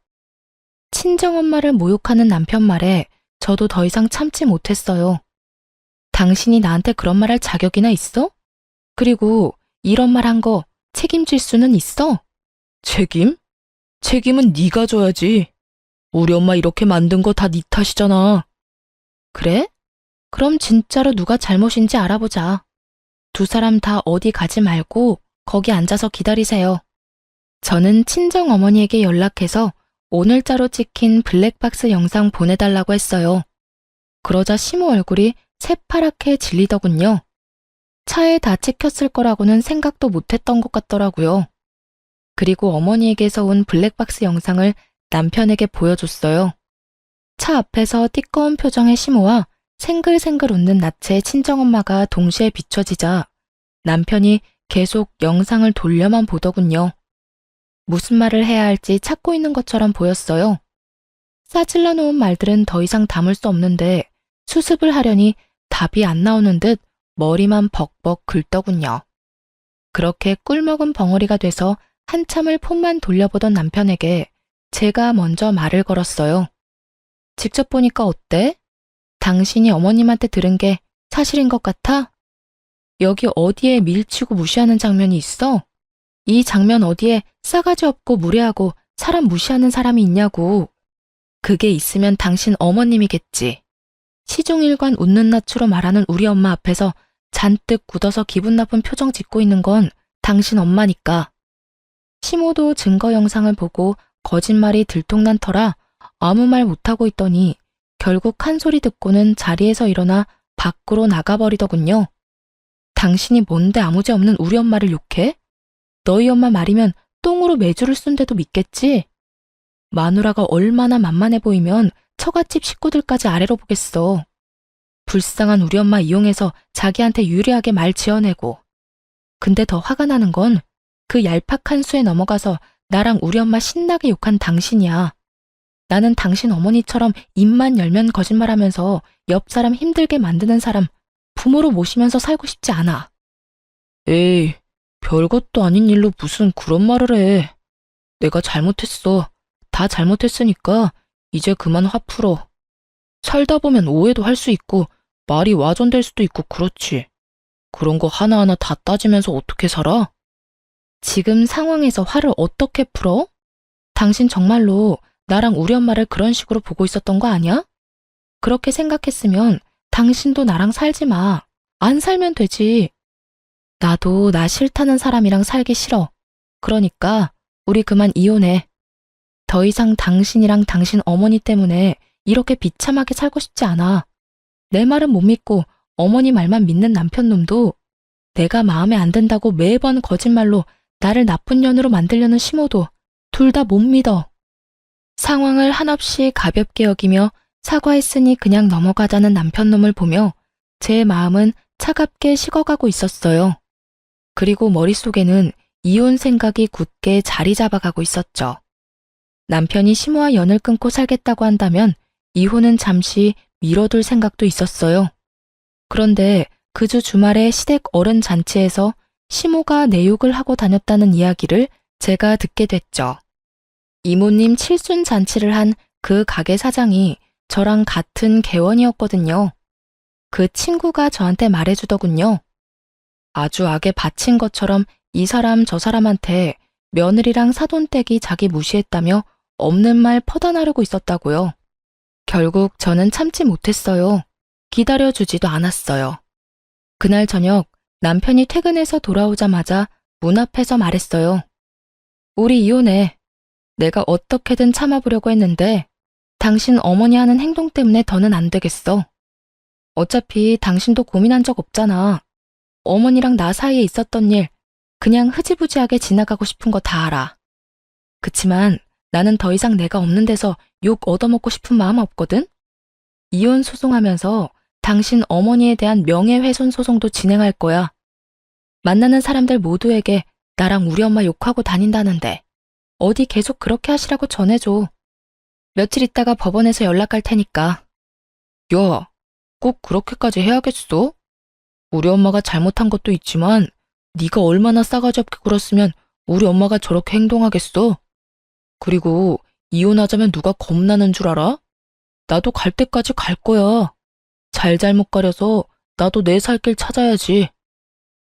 친정엄마를 모욕하는 남편 말에 저도 더 이상 참지 못했어요. 당신이 나한테 그런 말 할 자격이나 있어? 그리고 이런 말 한 거 책임질 수는 있어? 책임? 책임은 네가 져야지. 우리 엄마 이렇게 만든 거 다 네 탓이잖아. 그래? 그럼 진짜로 누가 잘못인지 알아보자. 두 사람 다 어디 가지 말고 거기 앉아서 기다리세요. 저는 친정 어머니에게 연락해서 오늘자로 찍힌 블랙박스 영상 보내달라고 했어요. 그러자 시모 얼굴이 새파랗게 질리더군요. 차에 다 찍혔을 거라고는 생각도 못했던 것 같더라고요. 그리고 어머니에게서 온 블랙박스 영상을 남편에게 보여줬어요. 차 앞에서 띠꺼운 표정의 시모와 생글생글 웃는 낯의 친정엄마가 동시에 비춰지자 남편이 계속 영상을 돌려만 보더군요. 무슨 말을 해야 할지 찾고 있는 것처럼 보였어요. 싸질러 놓은 말들은 더 이상 담을 수 없는데 수습을 하려니 답이 안 나오는 듯 머리만 벅벅 긁더군요. 그렇게 꿀먹은 벙어리가 돼서 한참을 폰만 돌려보던 남편에게 제가 먼저 말을 걸었어요. 직접 보니까 어때? 당신이 어머님한테 들은 게 사실인 것 같아? 여기 어디에 밀치고 무시하는 장면이 있어? 이 장면 어디에 싸가지 없고 무례하고 사람 무시하는 사람이 있냐고. 그게 있으면 당신 어머님이겠지. 시종일관 웃는 낯으로 말하는 우리 엄마 앞에서 잔뜩 굳어서 기분 나쁜 표정 짓고 있는 건 당신 엄마니까. 시모도 증거 영상을 보고 거짓말이 들통난 터라 아무 말 못하고 있더니 결국 한 소리 듣고는 자리에서 일어나 밖으로 나가버리더군요. 당신이 뭔데 아무지 없는 우리 엄마를 욕해? 너희 엄마 말이면 똥으로 매주를 쓴데도 믿겠지? 마누라가 얼마나 만만해 보이면 처갓집 식구들까지 아래로 보겠어. 불쌍한 우리 엄마 이용해서 자기한테 유리하게 말 지어내고. 근데 더 화가 나는 건 그 얄팍한 수에 넘어가서 나랑 우리 엄마 신나게 욕한 당신이야. 나는 당신 어머니처럼 입만 열면 거짓말하면서 옆 사람 힘들게 만드는 사람 부모로 모시면서 살고 싶지 않아. 에이, 별것도 아닌 일로 무슨 그런 말을 해. 내가 잘못했어. 다 잘못했으니까 이제 그만 화 풀어. 살다 보면 오해도 할 수 있고 말이 와전될 수도 있고 그렇지. 그런 거 하나하나 다 따지면서 어떻게 살아? 지금 상황에서 화를 어떻게 풀어? 당신 정말로 나랑 우리 엄마를 그런 식으로 보고 있었던 거 아니야? 그렇게 생각했으면 당신도 나랑 살지 마. 안 살면 되지. 나도 나 싫다는 사람이랑 살기 싫어. 그러니까 우리 그만 이혼해. 더 이상 당신이랑 당신 어머니 때문에 이렇게 비참하게 살고 싶지 않아. 내 말은 못 믿고 어머니 말만 믿는 남편놈도 내가 마음에 안 든다고 매번 거짓말로 나를 나쁜 년으로 만들려는 시모도 둘 다 못 믿어. 상황을 한없이 가볍게 여기며 사과했으니 그냥 넘어가자는 남편놈을 보며 제 마음은 차갑게 식어가고 있었어요. 그리고 머릿속에는 이혼 생각이 굳게 자리 잡아가고 있었죠. 남편이 시모와 연을 끊고 살겠다고 한다면 이혼은 잠시 미뤄둘 생각도 있었어요. 그런데 그 주 주말에 시댁 어른 잔치에서 시모가 내 욕을 하고 다녔다는 이야기를 제가 듣게 됐죠. 이모님 칠순 잔치를 한 그 가게 사장이 저랑 같은 개원이었거든요. 그 친구가 저한테 말해주더군요. 아주 악에 바친 것처럼 이 사람 저 사람한테 며느리랑 사돈댁이 자기 무시했다며 없는 말 퍼다 나르고 있었다고요. 결국 저는 참지 못했어요. 기다려주지도 않았어요. 그날 저녁 남편이 퇴근해서 돌아오자마자 문 앞에서 말했어요. 우리 이혼해. 내가 어떻게든 참아보려고 했는데 당신 어머니 하는 행동 때문에 더는 안 되겠어. 어차피 당신도 고민한 적 없잖아. 어머니랑 나 사이에 있었던 일 그냥 흐지부지하게 지나가고 싶은 거 다 알아. 그치만 나는 더 이상 내가 없는 데서 욕 얻어먹고 싶은 마음 없거든? 이혼 소송하면서 당신 어머니에 대한 명예훼손 소송도 진행할 거야. 만나는 사람들 모두에게 나랑 우리 엄마 욕하고 다닌다는데 어디 계속 그렇게 하시라고 전해줘. 며칠 있다가 법원에서 연락 갈 테니까. 야, 꼭 그렇게까지 해야겠어? 우리 엄마가 잘못한 것도 있지만 네가 얼마나 싸가지 없게 굴었으면 우리 엄마가 저렇게 행동하겠어? 그리고 이혼하자면 누가 겁나는 줄 알아? 나도 갈 때까지 갈 거야. 잘잘못 가려서 나도 내 살 길 찾아야지.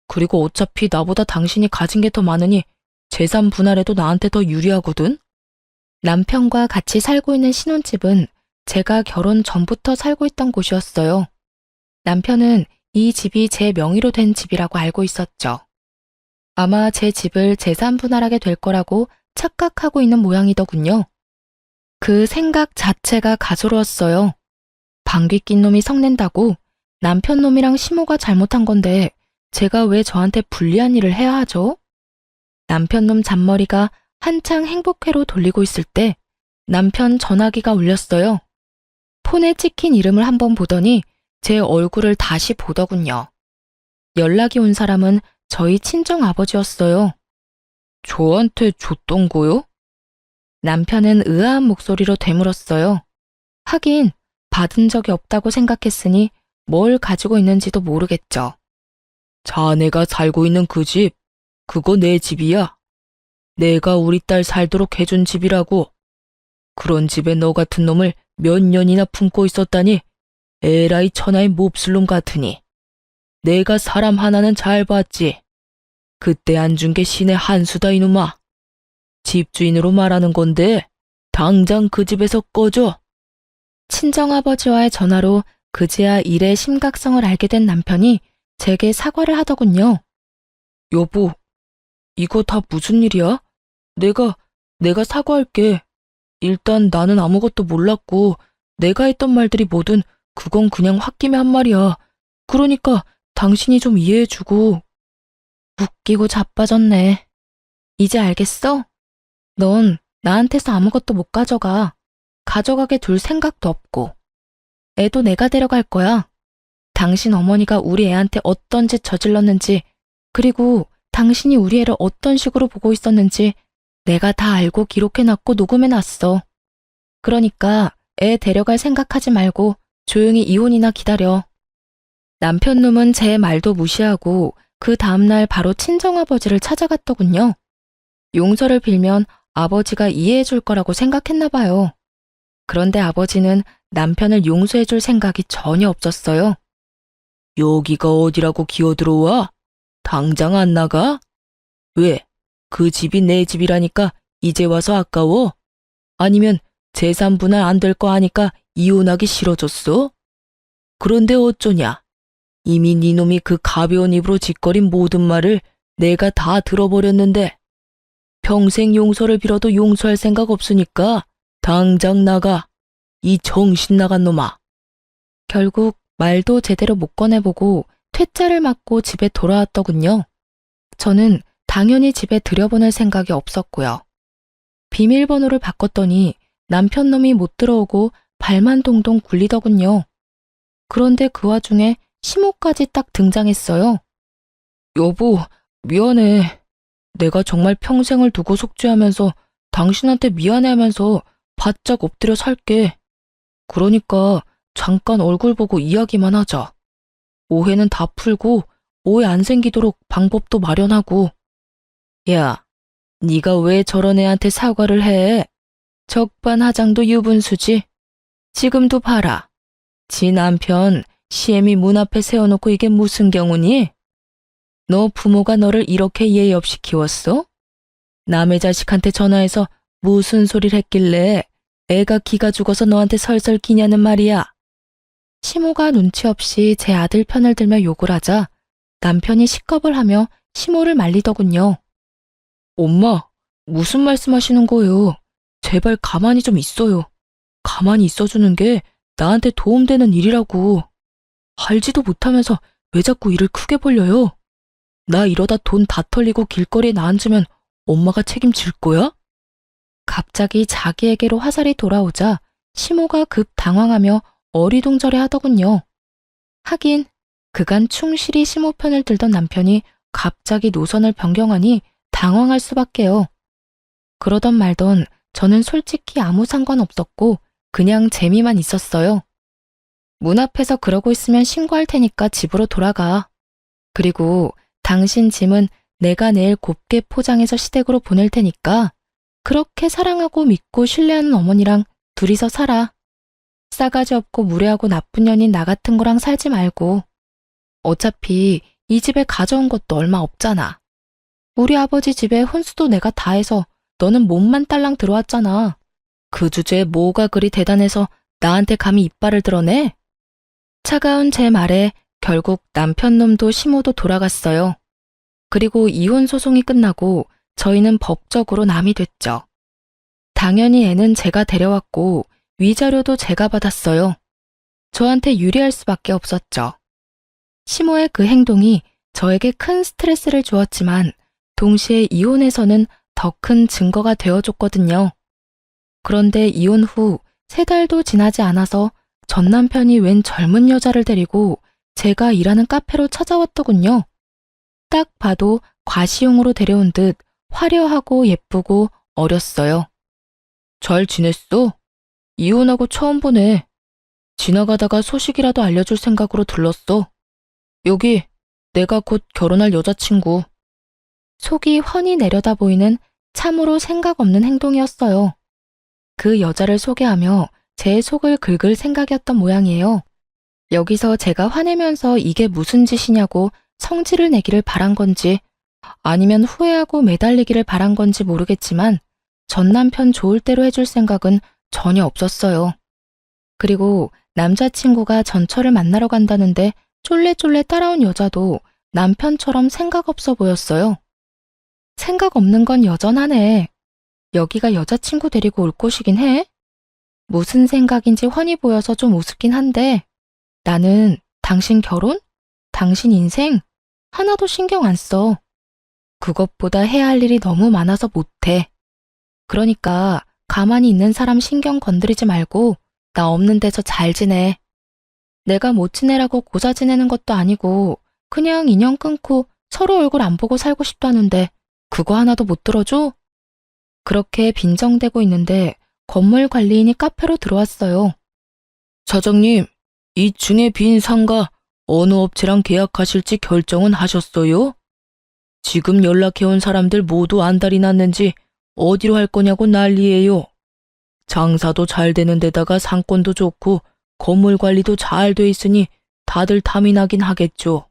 그리고 어차피 나보다 당신이 가진 게 더 많으니 재산 분할해도 나한테 더 유리하거든? 남편과 같이 살고 있는 신혼집은 제가 결혼 전부터 살고 있던 곳이었어요. 남편은 이 집이 제 명의로 된 집이라고 알고 있었죠. 아마 제 집을 재산 분할하게 될 거라고 착각하고 있는 모양이더군요. 그 생각 자체가 가소로웠어요. 방귀 낀 놈이 성낸다고 남편 놈이랑 시모가 잘못한 건데 제가 왜 저한테 불리한 일을 해야 하죠? 남편 놈 잔머리가 한창 행복회로 돌리고 있을 때 남편 전화기가 울렸어요. 폰에 찍힌 이름을 한번 보더니 제 얼굴을 다시 보더군요. 연락이 온 사람은 저희 친정 아버지였어요. 저한테 줬던 거요? 남편은 의아한 목소리로 되물었어요. 하긴 받은 적이 없다고 생각했으니 뭘 가지고 있는지도 모르겠죠. 자네가 살고 있는 그 집, 그거 내 집이야. 내가 우리 딸 살도록 해준 집이라고. 그런 집에 너 같은 놈을 몇 년이나 품고 있었다니 에라이 천하의 몹쓸 놈 같으니. 내가 사람 하나는 잘 봤지. 그때 안 준 게 신의 한 수다 이놈아. 집주인으로 말하는 건데 당장 그 집에서 꺼져. 친정아버지와의 전화로 그제야 일의 심각성을 알게 된 남편이 제게 사과를 하더군요. 여보, 이거 다 무슨 일이야? 내가 사과할게. 일단 나는 아무것도 몰랐고 내가 했던 말들이 뭐든 그건 그냥 홧김에 한 말이야. 그러니까 당신이 좀 이해해주고. 웃기고 자빠졌네. 이제 알겠어? 넌 나한테서 아무것도 못 가져가. 가져가게 둘 생각도 없고. 애도 내가 데려갈 거야. 당신 어머니가 우리 애한테 어떤 짓 저질렀는지, 그리고 당신이 우리 애를 어떤 식으로 보고 있었는지 내가 다 알고 기록해놨고 녹음해놨어. 그러니까 애 데려갈 생각하지 말고 조용히 이혼이나 기다려. 남편 놈은 제 말도 무시하고 그 다음날 바로 친정아버지를 찾아갔더군요. 용서를 빌면 아버지가 이해해줄 거라고 생각했나 봐요. 그런데 아버지는 남편을 용서해줄 생각이 전혀 없었어요. 여기가 어디라고 기어들어와? 당장 안 나가? 왜? 그 집이 내 집이라니까 이제 와서 아까워? 아니면 재산 분할 안 될 거 아니까 이혼하기 싫어졌어? 그런데 어쩌냐? 이미 네 놈이 그 가벼운 입으로 짓거린 모든 말을 내가 다 들어버렸는데 평생 용서를 빌어도 용서할 생각 없으니까 당장 나가. 이 정신 나간 놈아. 결국 말도 제대로 못 꺼내보고 퇴짜를 맞고 집에 돌아왔더군요. 저는 당연히 집에 들여보낼 생각이 없었고요. 비밀번호를 바꿨더니 남편 놈이 못 들어오고 발만 동동 굴리더군요. 그런데 그 와중에 시모까지 딱 등장했어요. 여보, 미안해. 내가 정말 평생을 두고 속죄하면서 당신한테 미안해하면서 바짝 엎드려 살게. 그러니까 잠깐 얼굴 보고 이야기만 하자. 오해는 다 풀고 오해 안 생기도록 방법도 마련하고. 야, 네가 왜 저런 애한테 사과를 해? 적반하장도 유분수지. 지금도 봐라. 지 남편 시애미 문 앞에 세워놓고 이게 무슨 경우니? 너 부모가 너를 이렇게 예의 없이 키웠어? 남의 자식한테 전화해서 무슨 소리를 했길래 애가 기가 죽어서 너한테 설설 기냐는 말이야. 시모가 눈치 없이 제 아들 편을 들며 욕을 하자 남편이 식겁을 하며 시모를 말리더군요. 엄마, 무슨 말씀하시는 거예요? 제발 가만히 좀 있어요. 가만히 있어주는 게 나한테 도움되는 일이라고. 알지도 못하면서 왜 자꾸 일을 크게 벌려요? 나 이러다 돈 다 털리고 길거리에 나앉으면 엄마가 책임질 거야? 갑자기 자기에게로 화살이 돌아오자 시모가 급 당황하며 어리둥절해 하더군요. 하긴 그간 충실히 시모 편을 들던 남편이 갑자기 노선을 변경하니 당황할 수밖에요. 그러던 말던 저는 솔직히 아무 상관없었고 그냥 재미만 있었어요. 문 앞에서 그러고 있으면 신고할 테니까 집으로 돌아가. 그리고 당신 짐은 내가 내일 곱게 포장해서 시댁으로 보낼 테니까 그렇게 사랑하고 믿고 신뢰하는 어머니랑 둘이서 살아. 싸가지 없고 무례하고 나쁜 년인 나 같은 거랑 살지 말고. 어차피 이 집에 가져온 것도 얼마 없잖아. 우리 아버지 집에 혼수도 내가 다 해서 너는 몸만 딸랑 들어왔잖아. 그 주제에 뭐가 그리 대단해서 나한테 감히 이빨을 드러내? 차가운 제 말에 결국 남편 놈도 시모도 돌아갔어요. 그리고 이혼 소송이 끝나고 저희는 법적으로 남이 됐죠. 당연히 애는 제가 데려왔고 위자료도 제가 받았어요. 저한테 유리할 수밖에 없었죠. 시모의 그 행동이 저에게 큰 스트레스를 주었지만 동시에 이혼에서는 더 큰 증거가 되어줬거든요. 그런데 이혼 후 3달도 지나지 않아서 전 남편이 웬 젊은 여자를 데리고 제가 일하는 카페로 찾아왔더군요. 딱 봐도 과시용으로 데려온 듯 화려하고 예쁘고 어렸어요. 잘 지냈어? 이혼하고 처음 보네. 지나가다가 소식이라도 알려줄 생각으로 들렀어. 여기 내가 곧 결혼할 여자친구. 속이 훤히 내려다 보이는 참으로 생각 없는 행동이었어요. 그 여자를 소개하며 제 속을 긁을 생각이었던 모양이에요. 여기서 제가 화내면서 이게 무슨 짓이냐고 성질을 내기를 바란 건지 아니면 후회하고 매달리기를 바란 건지 모르겠지만 전 남편 좋을 대로 해줄 생각은 전혀 없었어요. 그리고 남자친구가 전철을 만나러 간다는데 쫄래쫄래 따라온 여자도 남편처럼 생각 없어 보였어요. 생각 없는 건 여전하네. 여기가 여자친구 데리고 올 곳이긴 해. 무슨 생각인지 훤히 보여서 좀 우습긴 한데 나는 당신 결혼? 당신 인생? 하나도 신경 안 써. 그것보다 해야 할 일이 너무 많아서 못해. 그러니까 가만히 있는 사람 신경 건드리지 말고 나 없는 데서 잘 지내. 내가 못 지내라고 고자 지내는 것도 아니고 그냥 인연 끊고 서로 얼굴 안 보고 살고 싶다는데 그거 하나도 못 들어줘? 그렇게 빈정대고 있는데 건물 관리인이 카페로 들어왔어요. 사장님, 2층에 빈 상가 어느 업체랑 계약하실지 결정은 하셨어요? 지금 연락해온 사람들 모두 안달이 났는지 어디로 할 거냐고 난리예요. 장사도 잘 되는 데다가 상권도 좋고 건물 관리도 잘 돼 있으니 다들 탐이 나긴 하겠죠.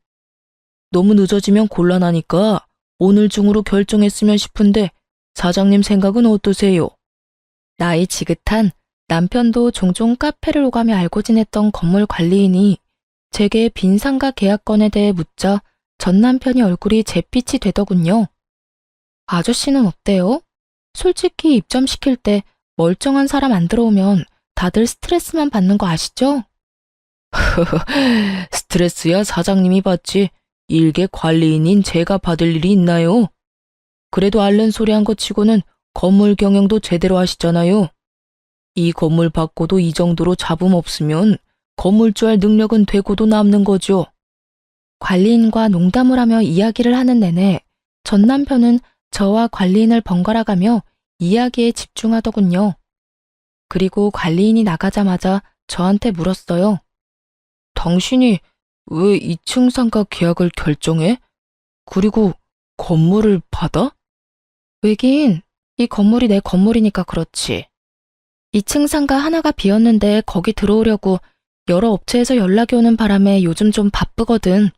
너무 늦어지면 곤란하니까 오늘 중으로 결정했으면 싶은데 사장님 생각은 어떠세요? 나이 지긋한 남편도 종종 카페를 오가며 알고 지냈던 건물 관리인이 제게 빈 상가 계약건에 대해 묻자 전 남편이 얼굴이 잿빛이 되더군요. 아저씨는 어때요? 솔직히 입점시킬 때 멀쩡한 사람 안 들어오면 다들 스트레스만 받는 거 아시죠? 스트레스야 사장님이 받지 일개 관리인인 제가 받을 일이 있나요? 그래도 앓는 소리 한 거 치고는 건물 경영도 제대로 하시잖아요. 이 건물 받고도 이 정도로 잡음 없으면 건물주 할 능력은 되고도 남는 거죠. 관리인과 농담을 하며 이야기를 하는 내내 전 남편은 저와 관리인을 번갈아가며 이야기에 집중하더군요. 그리고 관리인이 나가자마자 저한테 물었어요. 당신이 왜 2층 상가 계약을 결정해? 그리고 건물을 받아? 왜긴, 이 건물이 내 건물이니까 그렇지. 2층 상가 하나가 비었는데 거기 들어오려고 여러 업체에서 연락이 오는 바람에 요즘 좀 바쁘거든.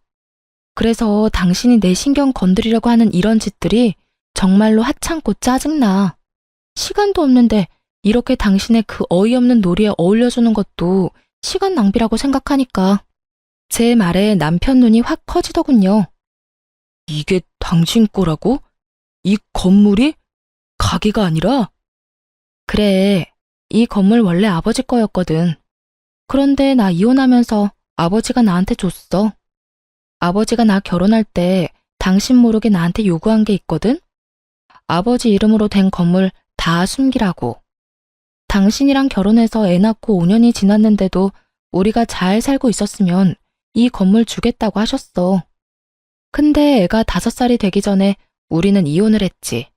그래서 당신이 내 신경 건드리려고 하는 이런 짓들이 정말로 하찮고 짜증나. 시간도 없는데 이렇게 당신의 그 어이없는 놀이에 어울려주는 것도 시간 낭비라고 생각하니까. 제 말에 남편 눈이 확 커지더군요. 이게 당신 거라고? 이 건물이? 가게가 아니라? 그래, 이 건물 원래 아버지 거였거든. 그런데 나 이혼하면서 아버지가 나한테 줬어. 아버지가 나 결혼할 때 당신 모르게 나한테 요구한 게 있거든? 아버지 이름으로 된 건물 다 숨기라고. 당신이랑 결혼해서 애 낳고 5년이 지났는데도 우리가 잘 살고 있었으면 이 건물 주겠다고 하셨어. 근데 애가 5살이 되기 전에 우리는 이혼을 했지.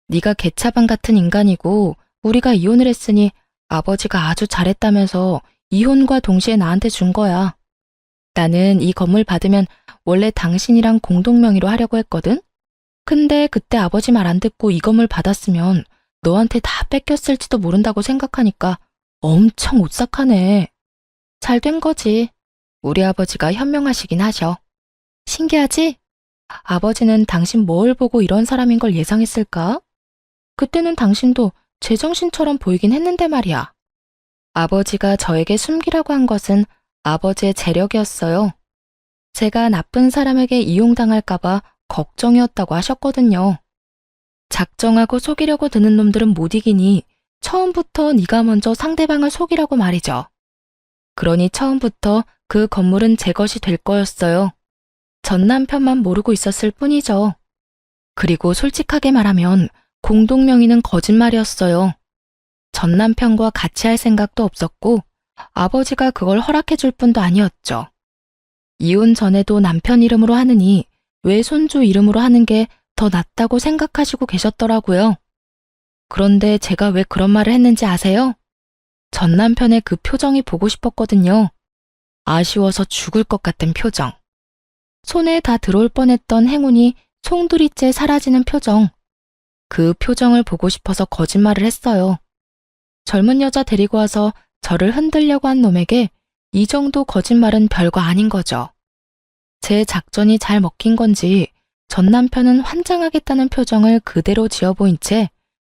네가 개차반 같은 인간이고 우리가 이혼을 했으니 아버지가 아주 잘했다면서 이혼과 동시에 나한테 준 거야. 나는 이 건물 받으면 원래 당신이랑 공동명의로 하려고 했거든? 근데 그때 아버지 말 안 듣고 이 건물 받았으면 너한테 다 뺏겼을지도 모른다고 생각하니까 엄청 오싹하네. 잘 된 거지. 우리 아버지가 현명하시긴 하셔. 신기하지? 아버지는 당신 뭘 보고 이런 사람인 걸 예상했을까? 그때는 당신도 제정신처럼 보이긴 했는데 말이야. 아버지가 저에게 숨기라고 한 것은 아버지의 재력이었어요. 제가 나쁜 사람에게 이용당할까봐 걱정이었다고 하셨거든요. 작정하고 속이려고 드는 놈들은 못 이기니 처음부터 네가 먼저 상대방을 속이라고 말이죠. 그러니 처음부터 그 건물은 제 것이 될 거였어요. 전 남편만 모르고 있었을 뿐이죠. 그리고 솔직하게 말하면 공동명의는 거짓말이었어요. 전 남편과 같이 할 생각도 없었고 아버지가 그걸 허락해 줄 뿐도 아니었죠. 이혼 전에도 남편 이름으로 하느니 외손주 이름으로 하는 게 더 낫다고 생각하시고 계셨더라고요. 그런데 제가 왜 그런 말을 했는지 아세요? 전 남편의 그 표정이 보고 싶었거든요. 아쉬워서 죽을 것 같은 표정. 손에 다 들어올 뻔했던 행운이 송두리째 사라지는 표정. 그 표정을 보고 싶어서 거짓말을 했어요. 젊은 여자 데리고 와서 저를 흔들려고 한 놈에게 이 정도 거짓말은 별거 아닌 거죠. 제 작전이 잘 먹힌 건지 전 남편은 환장하겠다는 표정을 그대로 지어 보인 채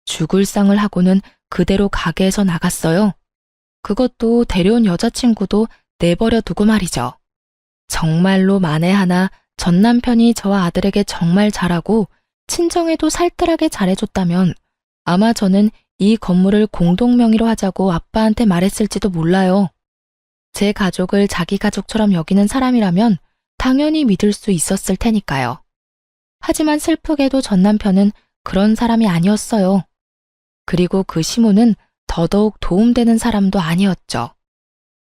죽을 상을 하고는 그대로 가게에서 나갔어요. 그것도 데려온 여자친구도 내버려 두고 말이죠. 정말로 만에 하나 전 남편이 저와 아들에게 정말 잘하고 친정에도 살뜰하게 잘해줬다면 아마 저는 이 건물을 공동명의로 하자고 아빠한테 말했을지도 몰라요. 제 가족을 자기 가족처럼 여기는 사람이라면 당연히 믿을 수 있었을 테니까요. 하지만 슬프게도 전 남편은 그런 사람이 아니었어요. 그리고 그 시모는 더더욱 도움되는 사람도 아니었죠.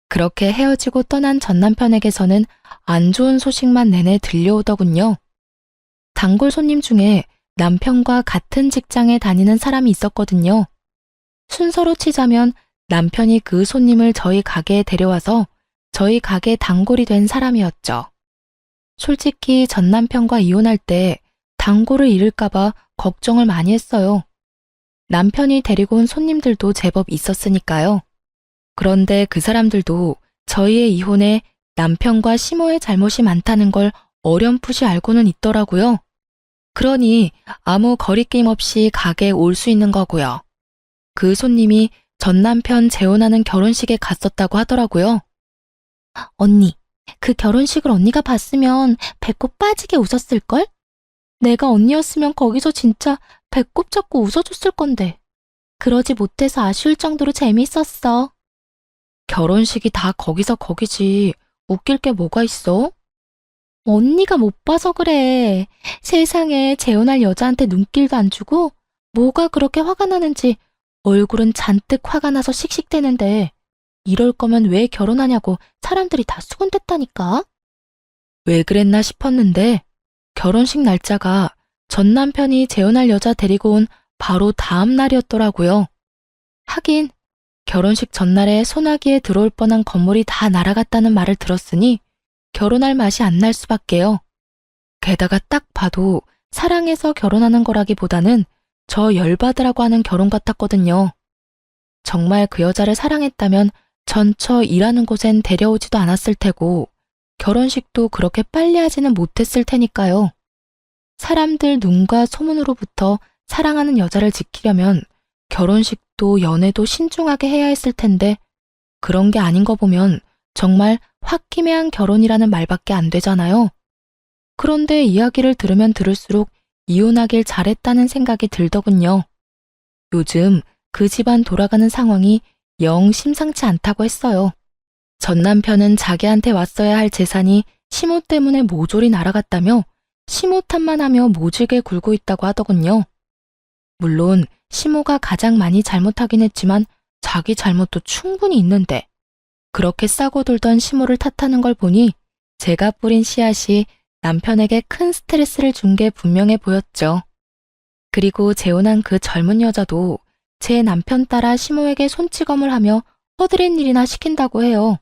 그렇게 헤어지고 떠난 전 남편에게서는 안 좋은 소식만 내내 들려오더군요. 단골 손님 중에 남편과 같은 직장에 다니는 사람이 있었거든요. 순서로 치자면 남편이 그 손님을 저희 가게에 데려와서 저희 가게 단골이 된 사람이었죠. 솔직히 전 남편과 이혼할 때 단골을 잃을까봐 걱정을 많이 했어요. 남편이 데리고 온 손님들도 제법 있었으니까요. 그런데 그 사람들도 저희의 이혼에 남편과 시모의 잘못이 많다는 걸 어렴풋이 알고는 있더라고요. 그러니 아무 거리낌 없이 가게에 올 수 있는 거고요. 그 손님이 전 남편 재혼하는 결혼식에 갔었다고 하더라고요. 언니, 그 결혼식을 언니가 봤으면 배꼽 빠지게 웃었을걸? 내가 언니였으면 거기서 진짜 배꼽 잡고 웃어줬을 건데. 그러지 못해서 아쉬울 정도로 재미있었어. 결혼식이 다 거기서 거기지. 웃길 게 뭐가 있어? 언니가 못 봐서 그래. 세상에 재혼할 여자한테 눈길도 안 주고 뭐가 그렇게 화가 나는지 얼굴은 잔뜩 화가 나서 씩씩대는데 이럴 거면 왜 결혼하냐고 사람들이 다 수군댔다니까. 왜 그랬나 싶었는데 결혼식 날짜가 전 남편이 재혼할 여자 데리고 온 바로 다음 날이었더라고요. 하긴 결혼식 전날에 소나기에 들어올 뻔한 건물이 다 날아갔다는 말을 들었으니 결혼할 맛이 안 날 수밖에요. 게다가 딱 봐도 사랑해서 결혼하는 거라기보다는 저 열받으라고 하는 결혼 같았거든요. 정말 그 여자를 사랑했다면 전처 일하는 곳엔 데려오지도 않았을 테고 결혼식도 그렇게 빨리 하지는 못했을 테니까요. 사람들 눈과 소문으로부터 사랑하는 여자를 지키려면 결혼식도 연애도 신중하게 해야 했을 텐데 그런 게 아닌 거 보면 정말 홧김에한 결혼이라는 말밖에 안 되잖아요. 그런데 이야기를 들으면 들을수록 이혼하길 잘했다는 생각이 들더군요. 요즘 그 집안 돌아가는 상황이 영 심상치 않다고 했어요. 전 남편은 자기한테 왔어야 할 재산이 시모 때문에 모조리 날아갔다며 시모 탓만 하며 모질게 굴고 있다고 하더군요. 물론 시모가 가장 많이 잘못하긴 했지만 자기 잘못도 충분히 있는데 그렇게 싸고 돌던 시모를 탓하는 걸 보니 제가 뿌린 씨앗이 남편에게 큰 스트레스를 준 게 분명해 보였죠. 그리고 재혼한 그 젊은 여자도 제 남편 따라 시모에게 손찌검을 하며 허드렛 일이나 시킨다고 해요.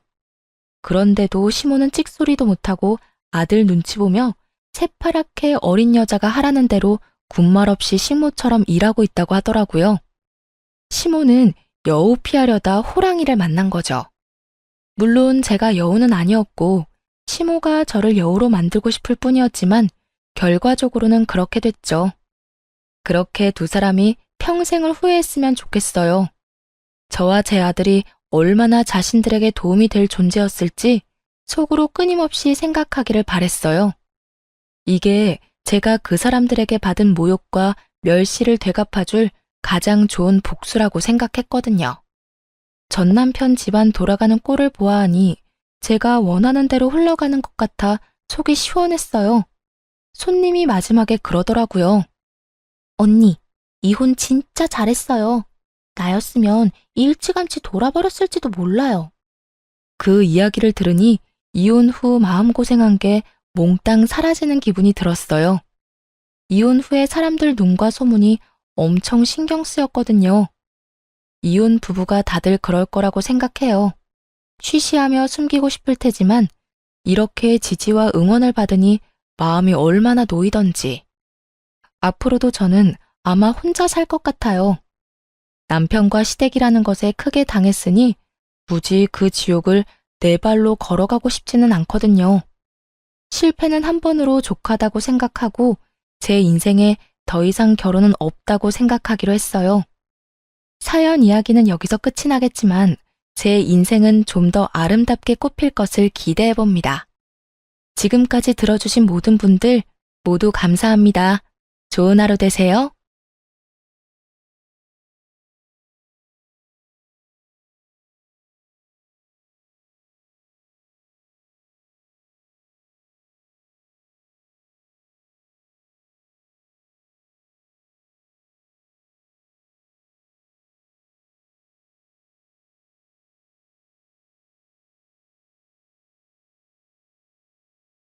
그런데도 시모는 찍소리도 못하고 아들 눈치 보며 새파랗게 어린 여자가 하라는 대로 군말 없이 식모처럼 일하고 있다고 하더라고요. 시모는 여우 피하려다 호랑이를 만난 거죠. 물론 제가 여우는 아니었고 시모가 저를 여우로 만들고 싶을 뿐이었지만 결과적으로는 그렇게 됐죠. 그렇게 두 사람이 평생을 후회했으면 좋겠어요. 저와 제 아들이 얼마나 자신들에게 도움이 될 존재였을지 속으로 끊임없이 생각하기를 바랬어요. 이게 제가 그 사람들에게 받은 모욕과 멸시를 되갚아줄 가장 좋은 복수라고 생각했거든요. 전 남편 집안 돌아가는 꼴을 보아하니 제가 원하는 대로 흘러가는 것 같아 속이 시원했어요. 손님이 마지막에 그러더라고요. 언니, 이혼 진짜 잘했어요. 나였으면 일찌감치 돌아버렸을지도 몰라요. 그 이야기를 들으니 이혼 후 마음고생한 게 몽땅 사라지는 기분이 들었어요. 이혼 후에 사람들 눈과 소문이 엄청 신경 쓰였거든요. 이혼 부부가 다들 그럴 거라고 생각해요. 쉬쉬하며 숨기고 싶을 테지만 이렇게 지지와 응원을 받으니 마음이 얼마나 놓이던지. 앞으로도 저는 아마 혼자 살 것 같아요. 남편과 시댁이라는 것에 크게 당했으니 굳이 그 지옥을 내 발로 걸어가고 싶지는 않거든요. 실패는 한 번으로 족하다고 생각하고 제 인생에 더 이상 결혼은 없다고 생각하기로 했어요. 사연 이야기는 여기서 끝이 나겠지만 제 인생은 좀 더 아름답게 꽃필 것을 기대해 봅니다. 지금까지 들어주신 모든 분들 모두 감사합니다. 좋은 하루 되세요.